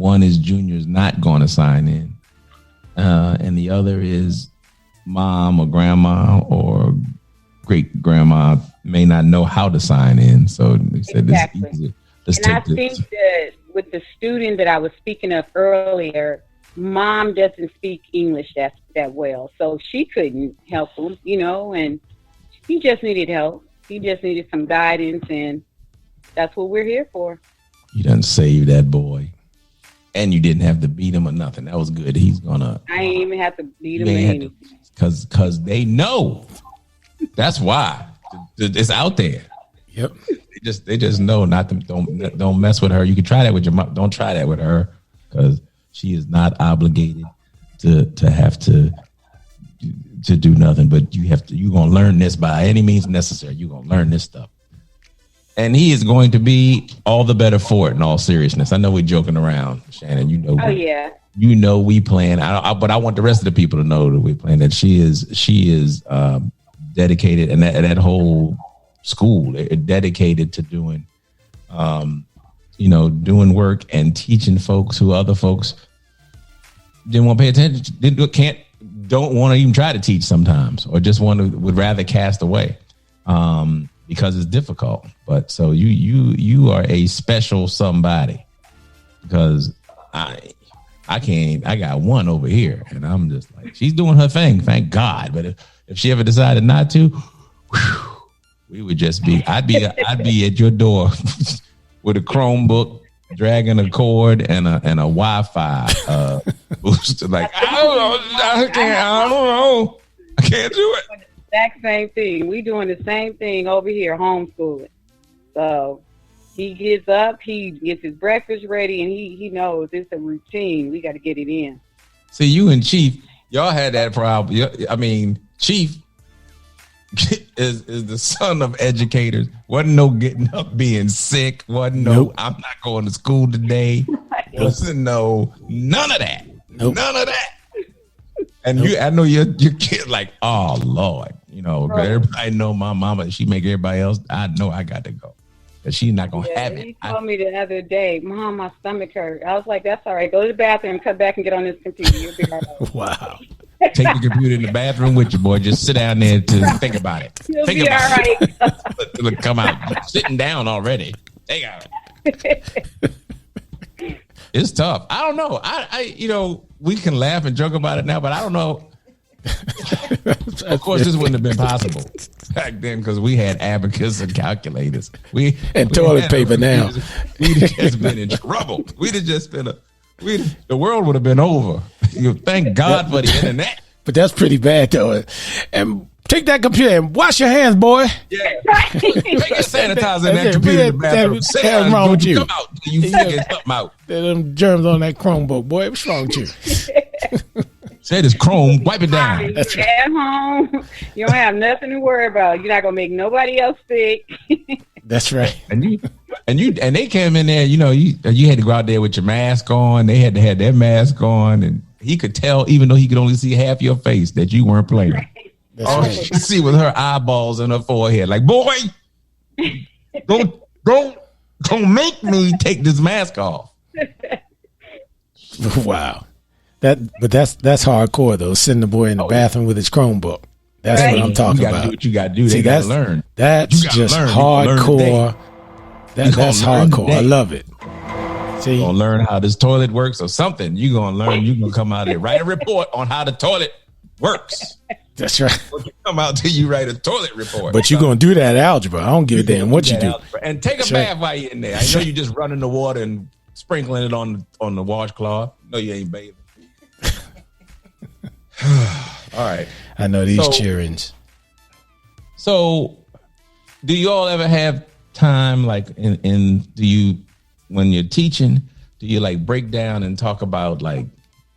One is junior's not going to sign in. And the other is mom or grandma or great grandma may not know how to sign in. So they said exactly. This is easier. And I think that with the student that I was speaking of earlier, mom doesn't speak English that well. So she couldn't help him, and he just needed help. He just needed some guidance, and that's what we're here for. You done saved that boy. And you didn't have to beat him or nothing. That was good. He's gonna. I ain't even have to beat him or anything. Because they know. That's why it's out there. Yep. They just know not to don't mess with her. You can try that with your mom. Don't try that with her because she is not obligated to have to do nothing. But you're gonna learn this by any means necessary. You're gonna learn this stuff. And he is going to be all the better for it in all seriousness. I know we're joking around, Shannon. Oh, yeah. We plan. But I want the rest of the people to know that we plan that she is dedicated, and that whole school dedicated to doing, doing work and teaching folks who other folks didn't want to pay attention, don't want to even try to teach sometimes, or just would rather cast away. Because it's difficult. But so you are a special somebody, because I got one over here and I'm just like, she's doing her thing, thank God. But if she ever decided not to, we would just I'd be at your door with a Chromebook, dragging a cord and a Wi-Fi booster. Like, I don't know. I can't do it. Exact same thing. We doing the same thing over here, homeschooling. So he gets up, he gets his breakfast ready, and he knows it's a routine. We got to get it in. See, you and Chief, y'all had that problem. I mean, Chief is the son of educators. Wasn't no getting up, being sick. Wasn't no, I'm not going to school today. Wasn't no, none of that. Nope. None of that. And I know your kid like, oh Lord, everybody know my mama. She make everybody else. I know I got to go, but she's not gonna have it. He told me the other day, Mom, my stomach hurt. I was like, that's all right. Go to the bathroom, come back, and get on this computer. You'll be all right. Wow. Take the computer in the bathroom with you, boy. Just sit down there to think about it. You'll think be about all right. it. Look, come out. Sitting down already. They got it. It's tough. I don't know. We can laugh and joke about it now, but I don't know. Of course, this wouldn't have been possible back then because we had abacus and calculators. And toilet paper now. We'd have just been in trouble. We'd have just been the world would have been over. Thank God for the internet. But that's pretty bad, though. And take that computer and wash your hands, boy. Yeah. Take your sanitizer in that computer in the bathroom. What's wrong with you? Come out. You figure something out. Them germs on that Chromebook, boy. What's wrong with you? Say this Chrome, wipe it down. That's right. At home, you don't have nothing to worry about. You're not gonna make nobody else sick. That's right. And they came in there. You had to go out there with your mask on. They had to have their mask on, and he could tell, even though he could only see half your face, that you weren't playing. That's right. She could see with her eyeballs and her forehead, like, boy, don't make me take this mask off. Wow. But that's hardcore though. Sitting the boy in the bathroom with his Chromebook. That's what I'm talking about. Do what you got to do. See, they got to learn. That's just hardcore. That's hardcore. I love it. See, you're gonna learn how this toilet works or something. You're gonna learn. You're gonna come out there, write a report on how the toilet works. That's right. When you come out till you write a toilet report. But you're gonna do that algebra. I don't give a damn what you do. Algebra. And take a bath while you're in there. I know you're just running the water and sprinkling it on the washcloth. No, you ain't bathing. All right. I know these cheerings. So, do you all ever have time, like, when you're teaching, do you like break down and talk about like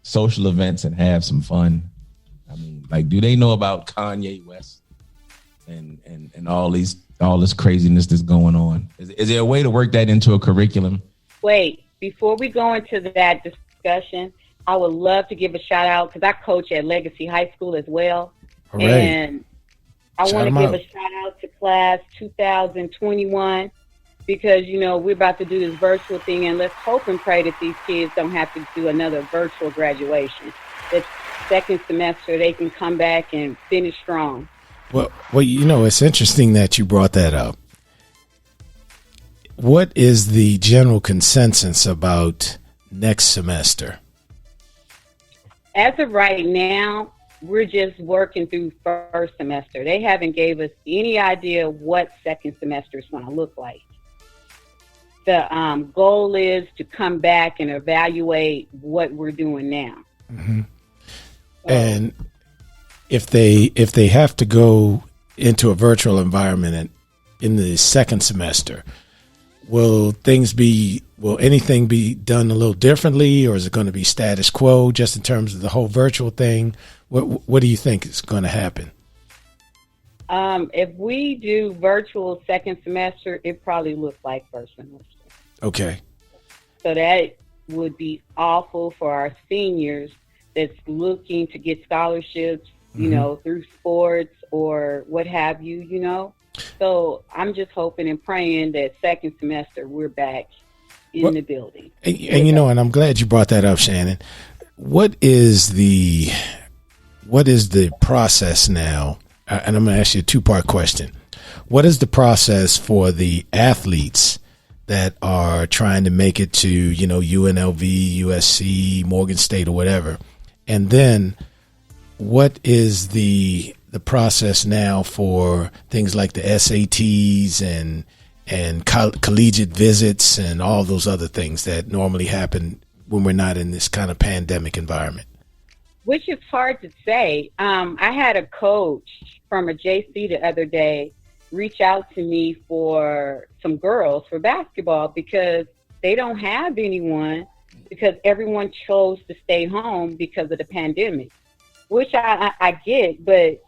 social events and have some fun? I mean, like, do they know about Kanye West and all this craziness that's going on? Is there a way to work that into a curriculum? Wait, before we go into that discussion, I would love to give a shout out because I coach at Legacy High School as well. All right. And I want to give a shout out to class 2021. because, we're about to do this virtual thing, and let's hope and pray that these kids don't have to do another virtual graduation. That second semester they can come back and finish strong. Well, it's interesting that you brought that up. What is the general consensus about next semester? As of right now, we're just working through first semester. They haven't gave us any idea what second semester is going to look like. The goal is to come back and evaluate what we're doing now. Mm-hmm. And if they have to go into a virtual environment in the second semester, will anything be done a little differently, or is it going to be status quo just in terms of the whole virtual thing? What do you think is going to happen? If we do virtual second semester, it probably looks like first semester. Okay. So that would be awful for our seniors that's looking to get scholarships, through sports or what have you, So I'm just hoping and praying that second semester we're back in the building. And I'm glad you brought that up, Shannon. What is the process now? And I'm going to ask you a two-part question. What is the process for the athletes that are trying to make it to, UNLV, USC, Morgan State, or whatever? And then what is the process now for things like the SATs and collegiate visits and all those other things that normally happen when we're not in this kind of pandemic environment? Which is hard to say. I had a coach from a JC the other day reach out to me for some girls for basketball because they don't have anyone, because everyone chose to stay home because of the pandemic, which I get, but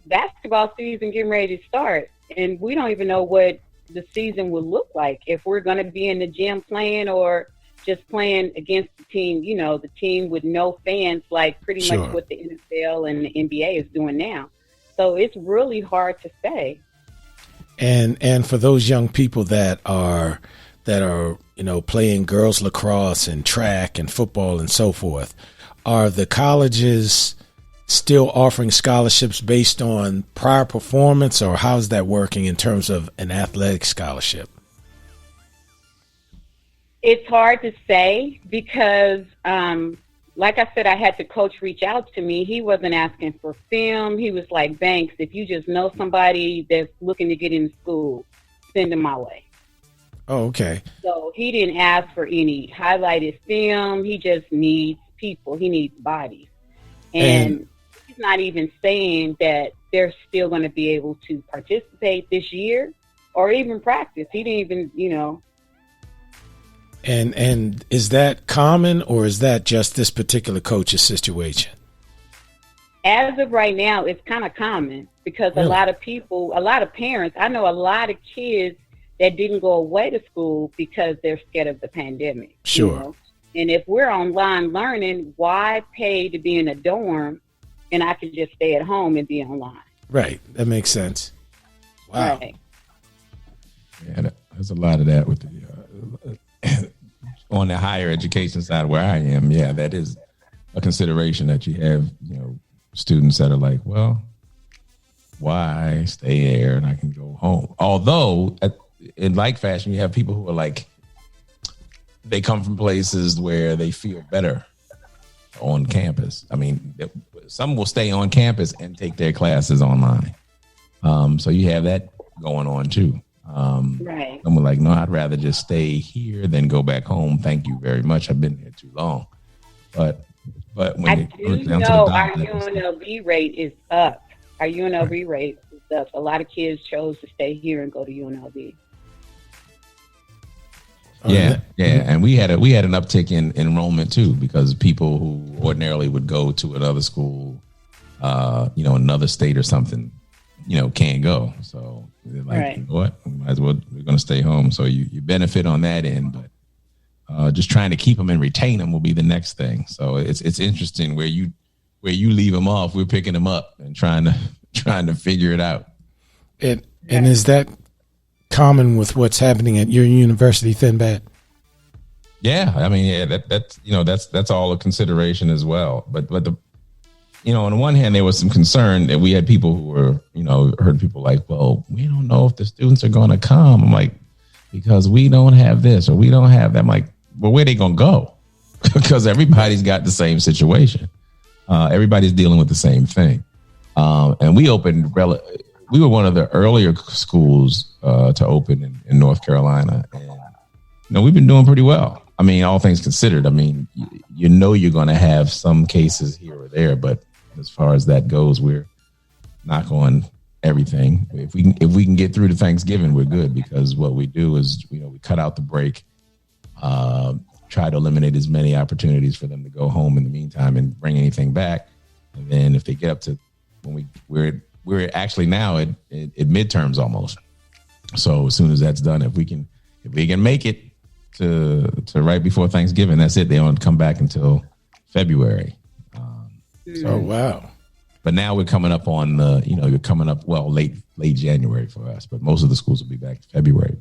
basketball season getting ready to start, and we don't even know what the season will look like, if we're going to be in the gym playing or just playing against the team, the team with no fans, like pretty much what the NFL and the NBA is doing now. So it's really hard to say. And for those young people that are playing girls lacrosse and track and football and so forth, are the colleges still offering scholarships based on prior performance, or how's that working in terms of an athletic scholarship? It's hard to say because, like I said, I had the coach reach out to me. He wasn't asking for film. He was like, Banks, if you just know somebody that's looking to get into school, send them my way. Oh, okay. So he didn't ask for any highlighted film. He just needs people. He needs bodies. And he's not even saying that they're still going to be able to participate this year or even practice. He didn't even, And is that common, or is that just this particular coach's situation? As of right now, it's kind of common because a lot of parents, I know a lot of kids that didn't go away to school because they're scared of the pandemic. Sure. And if we're online learning, why pay to be in a dorm and I can just stay at home and be online? Right. That makes sense. Wow. Right. Yeah, there's a lot of that with the on the higher education side where I am. Yeah, that is a consideration that you have, students that are like, well, why stay there and I can go home? Although in like fashion, you have people who are like, they come from places where they feel better on campus. I mean, some will stay on campus and take their classes online. So you have that going on too. Right. And we're like, no, I'd rather just stay here than go back home. Thank you very much. I've been here too long. But when I do know our UNLV rate is up. Our UNLV rate is up. A lot of kids chose to stay here and go to UNLV. Yeah, and we had an uptick in enrollment too, because people who ordinarily would go to another school, another state or something, can't go. So they're like, right. You know what? We might as well, we're going to stay home. So you benefit on that end, but just trying to keep them and retain them will be the next thing. So it's interesting where you leave them off, we're picking them up and trying to figure it out. And is that common with what's happening at your university, Thinbad? Yeah, I mean, yeah, that's all a consideration as well. But the, on the one hand, there was some concern that we had people who were, heard people like, well, we don't know if the students are going to come. I'm like, because we don't have this or we don't have that. I'm like, well, where are they going to go? Because everybody's got the same situation. Everybody's dealing with the same thing. And we opened, we were one of the earlier schools to open in North Carolina. And, we've been doing pretty well. I mean, all things considered, I mean, you're going to have some cases here or there, but as far as that goes, we're knock on everything. If we can get through to Thanksgiving, we're good, because what we do is, we cut out the break, try to eliminate as many opportunities for them to go home in the meantime and bring anything back. And then if they get up to when we're actually now at midterms almost. So as soon as that's done, if we can make it to right before Thanksgiving, that's it. They don't come back until February. Oh, wow. But now we're coming up on you're coming up, well, late January for us, but most of the schools will be back to February.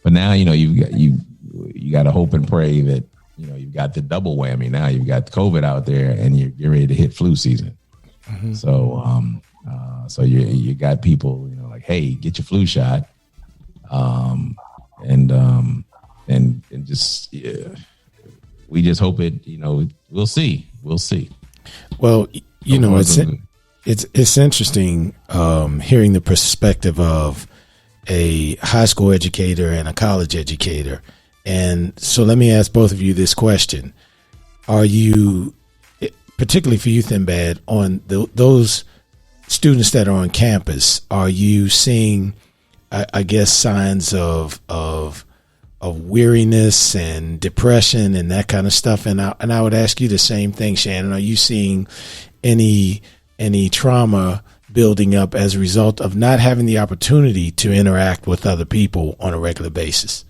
But now, you got to hope and pray that, you've got the double whammy. Now you've got COVID out there and you're ready to hit flu season. Mm-hmm. So you got people, like, hey, get your flu shot. And just, we just hope it, we'll see. Well, it's interesting hearing the perspective of a high school educator and a college educator. And so let me ask both of you this question. Are you, particularly for you, Thinbad, on those students that are on campus, are you seeing, I guess, signs of weariness and depression and that kind of stuff? And I would ask you the same thing, Shannon. Are you seeing any trauma building up as a result of not having the opportunity to interact with other people on a regular basis?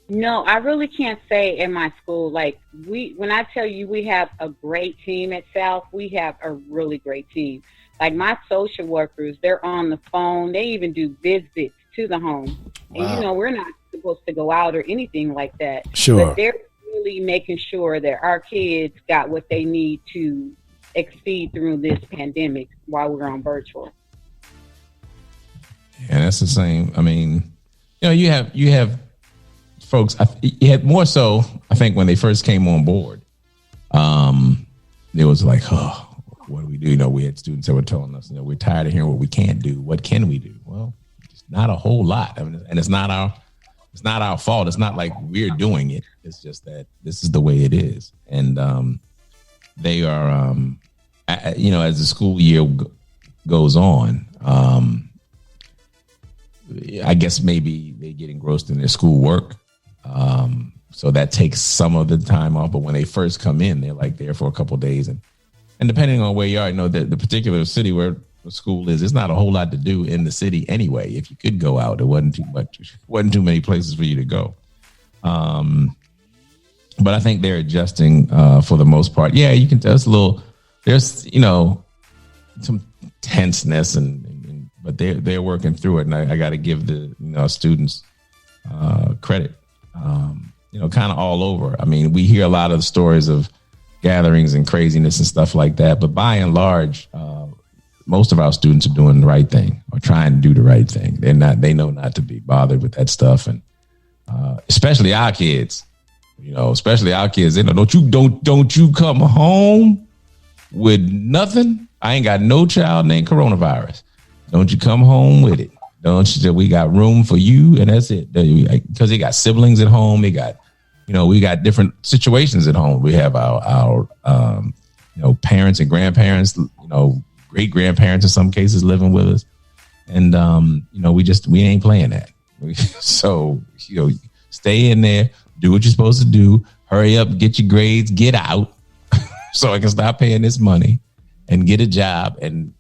No, I really can't say in my school. Like, when I tell you we have a great team at South, we have a really great team. Like, my social workers, they're on the phone. They even do visits to the home. Wow. And, we're not supposed to go out or anything like that. Sure. But they're really making sure that our kids got what they need to exceed through this pandemic while we're on virtual. Yeah, that's the same. I mean, you have folks, you had more so, I think, when they first came on board, it was like, oh, what do we do? We had students that were telling us, we're tired of hearing what we can't do. What can we do? Well, it's not a whole lot. I mean, and it's not our fault. It's not like we're doing it. It's just that this is the way it is. And they are, as the school year goes on, I guess maybe they get engrossed in their schoolwork. So that takes some of the time off. But when they first come in, they're like there for a couple of days. And depending on where you are, the particular city where the school is, there's not a whole lot to do in the city anyway. If you could go out, it wasn't too many places for you to go. But I think they're adjusting for the most part. Yeah, you can tell there's some tenseness but they're working through it. And I got to give the students credit. Kind of all over. I mean, we hear a lot of the stories of gatherings and craziness and stuff like that, but by and large, most of our students are doing the right thing or trying to do the right thing. They know not to be bothered with that stuff. And especially our kids, they know, don't you come home with nothing. I ain't got no child named coronavirus. Don't you come home with it. Don't you? We got room for you, and that's it. Because they got siblings at home. They got, we got different situations at home. We have our parents and grandparents, great grandparents in some cases living with us, and we ain't playing that. So stay in there, do what you're supposed to do. Hurry up, get your grades, get out, so I can stop paying this money and get a job and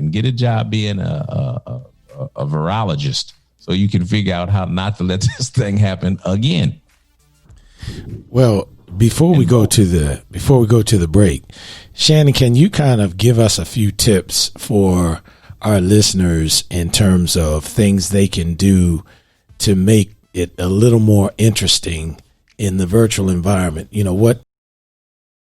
get a job being a virologist, so you can figure out how not to let this thing happen again. Well, before we go to the break, Shannon, can you kind of give us a few tips for our listeners in terms of things they can do to make it a little more interesting in the virtual environment? You know, what